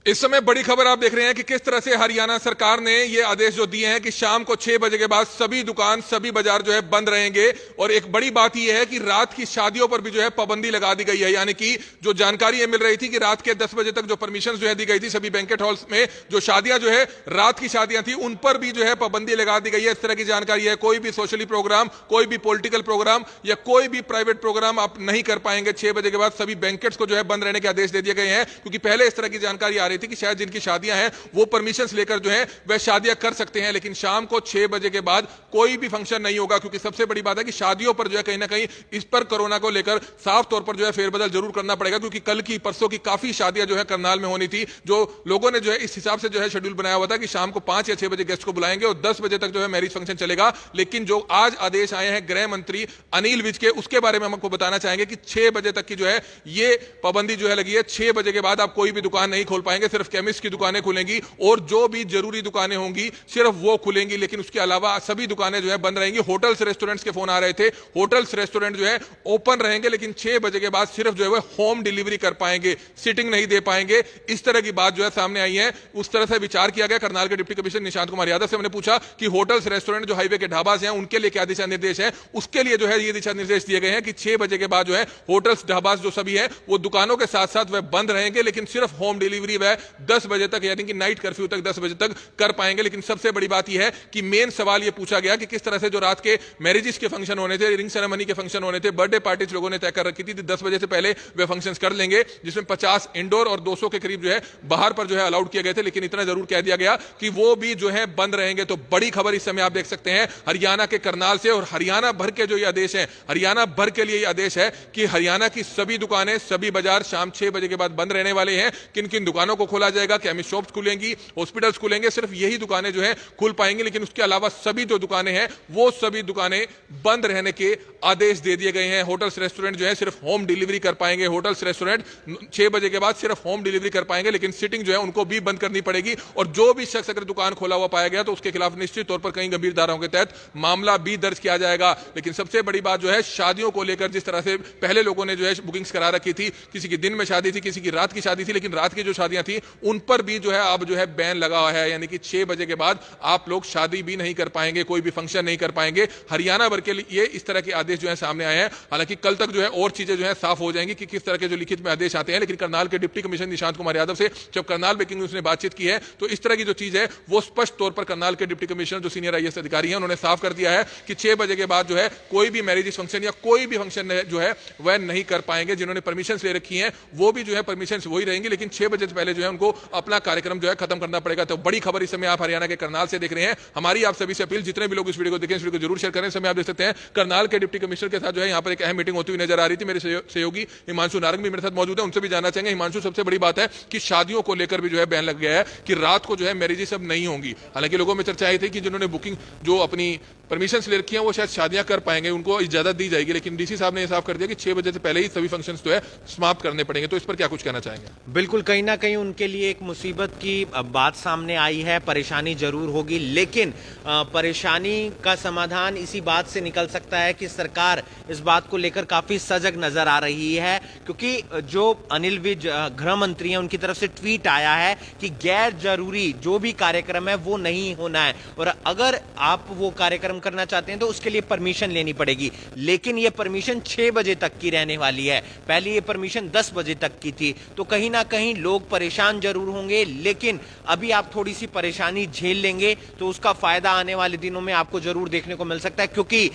इस समय बड़ी खबर आप देख रहे हैं कि किस तरह से हरियाणा सरकार ने ये आदेश जो दिए हैं कि शाम को 6 बजे के बाद सभी दुकान सभी बाजार जो है बंद रहेंगे। और एक बड़ी बात यह है कि रात की शादियों पर भी जो है पाबंदी लगा दी गई है। यानी कि जो जानकारी ये मिल रही थी कि रात के 10 बजे तक जो परमिशन जो है दी गई थी सभी बैंकेट हॉल्स में जो शादियां जो है रात की शादियां थी उन पर भी जो है पाबंदी लगा दी गई है। इस तरह की जानकारी है, कोई भी सोशली प्रोग्राम, कोई भी पॉलिटिकल प्रोग्राम या कोई भी प्राइवेट प्रोग्राम आप नहीं कर पाएंगे 6 बजे के बाद। सभी बैंकेट्स को जो है बंद रहने के आदेश दे दिए गए हैं, क्योंकि पहले इस तरह की जानकारी आ रही थी कि शायद जिनकी शादियां हैं वो परमिशंस लेकर जो है वह शादियां कर सकते हैं, लेकिन शाम को 6 बजे के बाद कोई भी फंक्शन नहीं होगा। क्योंकि सबसे बड़ी बात है कि शादियों पर जो है कहीं ना कहीं इस पर कोरोना को लेकर साफ तौर पर जो है फेरबदल जरूर करना पड़ेगा, क्योंकि कल की परसों की काफी शादियां जो है करनाल में होनी थी। जो लोगों ने जो है इस हिसाब से जो है शेड्यूल बनाया हुआ था कि शाम को 5 या 6 बजे गेस्ट को बुलाएंगे और 10 बजे तक जो है मैरिज फंक्शन चलेगा। लेकिन जो आज आदेश आए हैं गृह मंत्री अनिल विज के, उसके बारे में हम आपको बताना चाहेंगे कि 6 बजे तक की जो है ये पाबंदी जो है लगी है। 6 बजे के बाद आप कोई भी दुकान नहीं खोल पाएंगे, सिर्फ केमिस्ट की दुकानें खुलेंगी और जो भी जरूरी दुकानें होंगी सिर्फ वो खुलेंगी, लेकिन उसके अलावा सभी दुकानें जो है बंद रहेंगी। होटल्स रेस्टोरेंट्स के फोन आ रहे थे, होटल्स रेस्टोरेंट जो है ओपन रहेंगे, लेकिन 6 बजे के बाद सिर्फ जो है वो होम डिलीवरी कर पाएंगे, सिटिंग नहीं दे पाएंगे। इस तरह की बात जो है सामने आई है। उस तरह से विचार किया गया। करनाल के डिप्टी कमिश्नर निशांत कुमार यादव से हमने पूछा कि होटल्स रेस्टोरेंट जो हाईवे के ढाबास हैं उनके लिए क्या दिशा निर्देश है। उसके लिए जो है ये दिशा निर्देश दिए गए हैं कि 6 बजे के बाद जो है होटल्स ढाबास जो सभी है वो दुकानों के साथ साथ वह बंद रहेंगे, लेकिन सिर्फ होम डिलीवरी वह 10 बजे तक यानी कि नाइट कर्फ्यू तक 10 बजे तक कर पाएंगे। लेकिन सबसे बड़ी बात यह है कि मेन सवाल यह पूछा गया कि किस तरह से जो रात के मैरिजेस के फंक्शन होने थे, रिंग सेरेमनी के फंक्शन होने थे, बर्थडे पार्टीज लोगों ने तय कर रखी थी 10 बजे से पहले वे फंक्शंस कर लेंगे, जिसमें 50 इंडोर और 200 के करीब जो है बाहर पर जो है अलाउड किए गए थे। लेकिन इतना जरूर कह दिया गया कि वो भी जो है बंद रहेंगे। तो बड़ी खबर इस समय आप देख सकते हैं हरियाणा के करनाल से, और हरियाणा भर के जो ये आदेश है, हरियाणा भर के लिए ये आदेश है कि हरियाणा की सभी दुकानें सभी बाजार शाम 6 बजे के बाद बंद रहने वाले हैं। किन किन दुकानों को खोला जाएगा, केमिस्ट शॉप्स खुलेंगी, हॉस्पिटल्स खुलेंगे, सिर्फ यही दुकानें जो है खुल पाएंगी। लेकिन उसके अलावा सभी जो दुकानें हैं वो सभी दुकानें बंद रहने के आदेश दे दिए गए हैं। होटल्स रेस्टोरेंट जो है सिर्फ होम डिलीवरी कर पाएंगे, होटल्स रेस्टोरेंट 6 बजे के बाद सिर्फ होम डिलीवरी कर पाएंगे, लेकिन सिटिंग जो है उनको भी बंद करनी पड़ेगी। और जो भी शख्स अगर दुकान खोला हुआ पाया गया तो उसके खिलाफ निश्चित तौर पर कई गंभीर धाराओं के तहत मामला भी दर्ज किया जाएगा। लेकिन सबसे बड़ी बात जो है शादियों को लेकर, जिस तरह से पहले लोगों ने जो है बुकिंग्स करा रखी थी, किसी की दिन में शादी थी, किसी की रात की शादी थी, लेकिन रात की जो शादियां थी उन पर भी जो है अब जो है बैन लगा हुआ है। यानी कि 6 बजे के बाद आप लोग शादी भी नहीं कर पाएंगे, कोई भी फंक्शन नहीं कर पाएंगे। हरियाणा भर के लिए इस तरह के आदेश जो है सामने आए हैं। हालांकि कल तक जो है और चीजें जो है साफ हो जाएंगी कि किस तरह के जो लिखित में आदेश आते हैं। लेकिन करनाल के डिप्टी कमिश्नर निशांत कुमार यादव से जब करनाल ब्रेकिंग न्यूज ने बातचीत की है तो इस तरह की जो चीज है वो स्पष्ट तौर पर करनाल के डिप्टी कमिश्नर जो सीनियर आईएएस अधिकारी हैं उन्होंने साफ कर दिया है कि 6 बजे के बाद जो है कोई भी मैरिज फंक्शन या कोई भी फंक्शन जो है वह नहीं कर पाएंगे। जिन्होंने परमिशन ले रखी है वो भी जो है परमिशन वही रहेंगी, लेकिन 6 बजे से पहले जो है उनको अपना कार्यक्रम जो है खत्म करना पड़ेगा। तो बड़ी खबर इस समय आप हरियाणा के करनाल से देख रहे हैं। हमारी आप सभी से अपील, जितने भी लोग इस वीडियो को देखें इस वीडियो को जरूर शेयर करें। समय आप देख सकते हैं करनाल के डिप्टी कमिश्नर के साथ जो है यहाँ पर एक अहम मीटिंग होती हुई नजर आ रही थी। मेरे सहयोगी हिमांशु नारंग भी मेरे साथ मौजूद है, उनसे भी जानना चाहेंगे। हिमांशु, सबसे बड़ी बात है कि शादियों को लेकर भी जो है बैन लग गया है कि रात को जो है मैरिजेस सब नहीं होंगी। हालांकि लोगों में चर्चा आई थी कि जिन्होंने बुकिंग जो अपनी परमिशन ले रखी है वो शायद शादियां कर पाएंगे, उनको इजाजत दी जाएगी, लेकिन डीसी साहब ने यह साफ कर दिया कि 6 बजे से पहले ही सभी फंक्शंस जो है समाप्त करने पड़ेंगे। तो इस पर क्या कुछ कहना चाहेंगे? बिल्कुल, कहीं ना कहीं उनके लिए एक मुसीबत की बात सामने आई है। परेशानी जरूर होगी, लेकिन परेशानी का समाधान इसी बात से निकल सकता है कि सरकार इस बात को लेकर काफी सजग नजर आ रही है, क्योंकि जो अनिल विज गृह मंत्री हैं उनकी तरफ से ट्वीट आया है कि गैर जरूरी जो भी कार्यक्रम है वो नहीं होना है, और अगर आप वो कार्यक्रम करना चाहते हैं तो उसके लिए परमिशन लेनी पड़ेगी। लेकिन ये परमिशन 6 बजे तक की रहने वाली है, पहले ये परमिशन 10 बजे तक की थी। तो कहीं ना कहीं लोग परेशान जरूर होंगे, लेकिन अभी आप थोड़ी सी परेशानी झेल लेंगे तो उसका फायदा आने वाले दिनों में आपको जरूर देखने को मिल सकता है, क्योंकि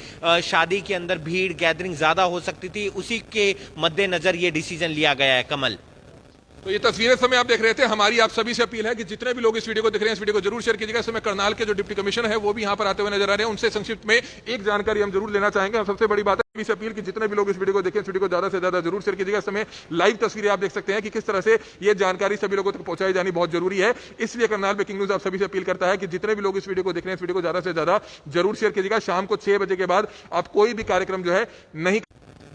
शादी के अंदर भीड़ गैदरिंग ज्यादा हो सकती थी। उसी के मद्देनजर ये डिसीजन लिया गया है। कमल, तो ये तस्वीरें समय आप देख रहे थे। हमारी आप सभी से अपील है कि जितने भी लोग इस वीडियो को देख रहे हैं इस वीडियो को जरूर शेयर कीजिएगा। इस समय करनाल के जो डिप्टी कमिश्नर है वो भी यहाँ पर आते हुए नजर आ रहे हैं, उनसे संक्षिप्त में एक जानकारी हम जरूर लेना चाहेंगे। सबसे बड़ी बात है अपील कि जितने भी लोग इस वीडियो को देखें इस वीडियो को ज्यादा से ज्यादा जरूर शेयर कीजिएगा। इस समय लाइव तस्वीरें आप देख सकते हैं कि किस तरह से ये जानकारी सभी लोगों तक पहुंचाई जानी बहुत जरूरी है। इसलिए करनाल ब्रेकिंग न्यूज आप सभी से अपील करता है कि जितने भी लोग इस वीडियो को देख रहे हैं इस वीडियो को ज्यादा से ज्यादा जरूर शेयर कीजिएगा। शाम को 6 बजे के बाद आप कोई भी कार्यक्रम जो है नहीं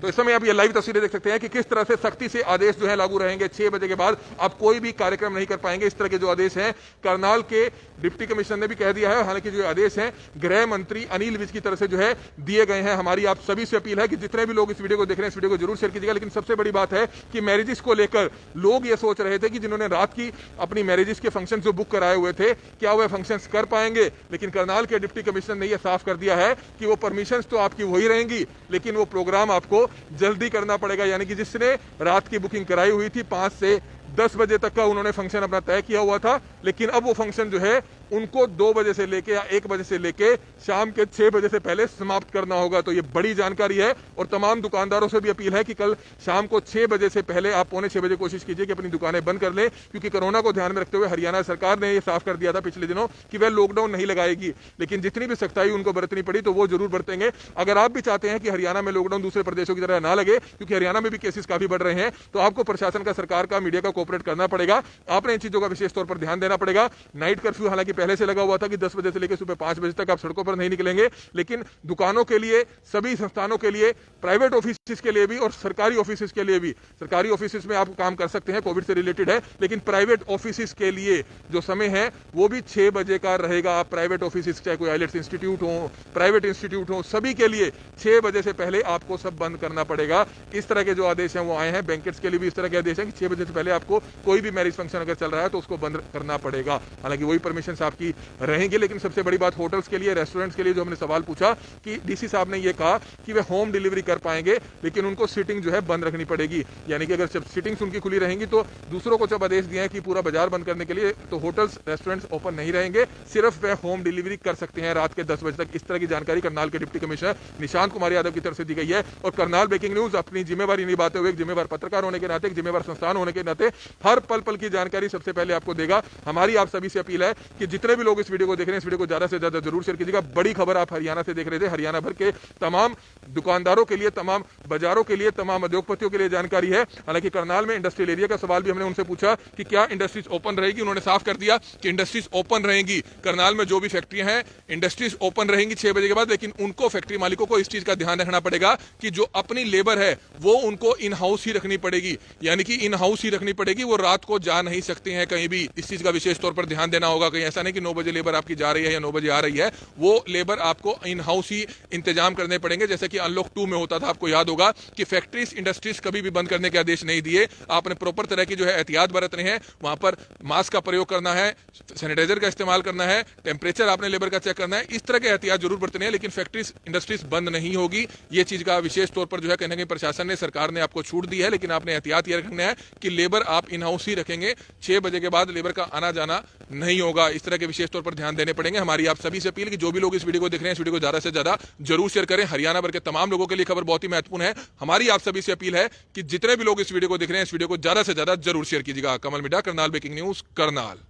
तो इस समय आप ये लाइव तस्वीरें देख सकते हैं कि किस तरह से सख्ती से आदेश जो है लागू रहेंगे। 6 बजे के बाद आप कोई भी कार्यक्रम नहीं कर पाएंगे। इस तरह के जो आदेश हैं करनाल के डिप्टी कमिश्नर ने भी कह दिया है। हालांकि जो आदेश हैं गृह मंत्री अनिल विज की तरफ से जो है दिए गए हैं। हमारी आप सभी से अपील है कि जितने भी लोग इस वीडियो को देख रहे हैं इस वीडियो को जरूर शेयर कीजिएगा। लेकिन सबसे बड़ी बात है कि मैरिजेस को लेकर लोग ये सोच रहे थे कि जिन्होंने रात की अपनी मैरिजेस के फंक्शन जो बुक कराए हुए थे क्या वह फंक्शंस कर पाएंगे। लेकिन करनाल के डिप्टी कमिश्नर ने यह साफ कर दिया है कि वो परमिशंस तो आपकी वही रहेंगी, लेकिन वो प्रोग्राम आपको जल्दी करना पड़ेगा। यानी कि जिसने रात की बुकिंग कराई हुई थी 5 से 10 बजे तक का उन्होंने फंक्शन अपना तय किया हुआ था, लेकिन अब वो फंक्शन जो है उनको 2 बजे से लेके या 1 बजे से लेके शाम के 6 बजे से पहले समाप्त करना होगा। तो ये बड़ी जानकारी है और तमाम दुकानदारों से भी अपील है कि कल शाम को 6 बजे से पहले आप 5:45 बजे कोशिश कीजिए कि अपनी दुकानें बंद कर लें, क्योंकि कोरोना को ध्यान में रखते हुए हरियाणा सरकार ने ये साफ कर दिया था पिछले दिनों कि वह लॉकडाउन नहीं लगाएगी। लेकिन जितनी भी सख्ताई उनको बरतनी पड़ी तो वो जरूर बरतेंगे। अगर आप भी चाहते हैं कि हरियाणा में लॉकडाउन दूसरे प्रदेशों की तरह ना लगे, क्योंकि हरियाणा में भी केसेस काफी बढ़ रहे हैं, तो आपको प्रशासन का, सरकार का, मीडिया का कोऑपरेट करना पड़ेगा। आपने इन चीजों का विशेष तौर पर ध्यान देना पड़ेगा। नाइट कर्फ्यू हालांकि पहले से लगा हुआ था कि 10 बजे से लेकर सुबह 5 बजे तक आप सड़कों पर नहीं निकलेंगे, लेकिन दुकानों के लिए, सभी संस्थानों के लिए, प्राइवेट ऑफिस के लिए भी और सरकारी ऑफिस के लिए भी, सरकारी ऑफिस में आप काम कर सकते हैं, कोविड से रिलेटेड है, लेकिन प्राइवेट ऑफिस के लिए जो समय है वो भी 6 बजे का रहेगा। आप प्राइवेट ऑफिस, चाहे कोई आईलेट्स इंस्टीट्यूट हो, प्राइवेट इंस्टीट्यूट हो, सभी के लिए 6 बजे से पहले आपको सब बंद करना पड़ेगा। इस तरह के जो आदेश हैं वो आए हैं। बैंकेट्स के लिए भी इस तरह के आदेश हैं कि 6 बजे से पहले आपको कोई भी मैरिज फंक्शन अगर चल रहा है तो उसको बंद करना पड़ेगा। हालांकि वही परमिशन आपकी रहेंगे, लेकिन सबसे बड़ी बात होटल्स के लिए, रेस्टोरेंट्स के लिए जो हमने सवाल पूछा कि डीसी साहब ने यह कहा कि वे होम डिलीवरी कर पाएंगे, लेकिन उनको सीटिंग जो है बंद रखनी पड़ेगी। यानी कि अगर जब सीटिंग्स उनकी खुली रहेंगी तो दूसरों को जब आदेश दिए हैं कि पूरा बाजार बंद करने के लिए, तो होटल्स, रेस्टोरेंट्स ओपन नहीं रहेंगे, सिर्फ वे होम डिलीवरी कर सकते हैं रात के 10 बजे तक। इस तरह की जानकारी करनाल के डिप्टी कमिश्नर निशांत कुमार यादव की तरफ से दी गई है। और करनाल ब्रेकिंग न्यूज अपनी जिम्मेवारी निभाते हुए, एक जिम्मेवार पत्रकार होने के नाते, एक जिम्मेवार संस्थान होने के नाते हर पल पल की जानकारी सबसे पहले आपको देगा। हमारी आप सभी से अपील है कि जितने भी लोग इस वीडियो को देख रहे हैं इस वीडियो को ज्यादा से ज्यादा जरूर शेयर कीजिएगा। बड़ी खबर आप हरियाणा से देख रहे थे। हरियाणा भर के तमाम दुकानदारों के लिए, तमाम बाजारों के लिए, तमाम उद्योगपतियों के लिए जानकारी है। हालांकि करनाल में इंडस्ट्रियल एरिया का सवाल भी हमने उनसे पूछा कि क्या इंडस्ट्रीज ओपन रहेगी। उन्होंने साफ कर दिया कि इंडस्ट्रीज ओपन रहेंगी। करनाल में जो भी फैक्ट्रियां हैं इंडस्ट्रीज ओपन रहेंगी 6 बजे के बाद, लेकिन उनको, फैक्ट्री मालिकों को इस चीज का ध्यान रखना पड़ेगा कि जो अपनी लेबर है वो उनको इन हाउस ही रखनी पड़ेगी। यानी कि इन हाउस ही रखनी पड़ेगी, वो रात को जा नहीं सकते हैं कहीं भी। इस चीज का विशेष तौर पर ध्यान देना होगा। कहीं ऐसा नहीं कि 9 बजे लेबर आपकी जा रही है या 9 बजे आ रही है, वो लेबर आपको इन हाउस ही इंतजाम करने पड़ेंगे। जैसे कि अनलॉक 2 में होता था, आपको याद होगा कि फैक्ट्रीज, इंडस्ट्रीज कभी भी बंद करने के आदेश नहीं दिए। आपने प्रॉपर तरह की जो है एहतियात बरतने हैं। वहां पर मास्क का प्रयोग करना है, सैनिटाइजर का इस्तेमाल करना है, टेम्परेचर आपने लेबर का चेक करना है। इस तरह के एहतियात जरूर बरतने हैं, लेकिन फैक्ट्रीज, इंडस्ट्रीज बंद नहीं होगी। ये चीज का विशेष तौर पर जो है कहीं ना कहीं प्रशासन ने, सरकार ने आपको छूट दी है, लेकिन आपने एहतियात ये रखना है कि लेबर आप इन हाउस ही रखेंगे। 6 बजे के बाद लेबर का आना जाना नहीं होगा। इस तरह के विशेष तौर पर ध्यान देने पड़ेंगे। हमारी आप सभी से अपील कि जो भी लोग इस वीडियो को देख रहे हैं इस वीडियो को ज्यादा से ज्यादा जरूर शेयर करें। हरियाणा भर के तमाम लोगों के लिए खबर बहुत ही महत्वपूर्ण है। हमारी आप सभी से अपील है कि जितने भी लोग इस वीडियो को देख रहे हैं इस वीडियो को ज्यादा से ज्यादा जरूर शेयर कीजिएगा। कमल मिडा, करनाल ब्रेकिंग न्यूज, करनाल।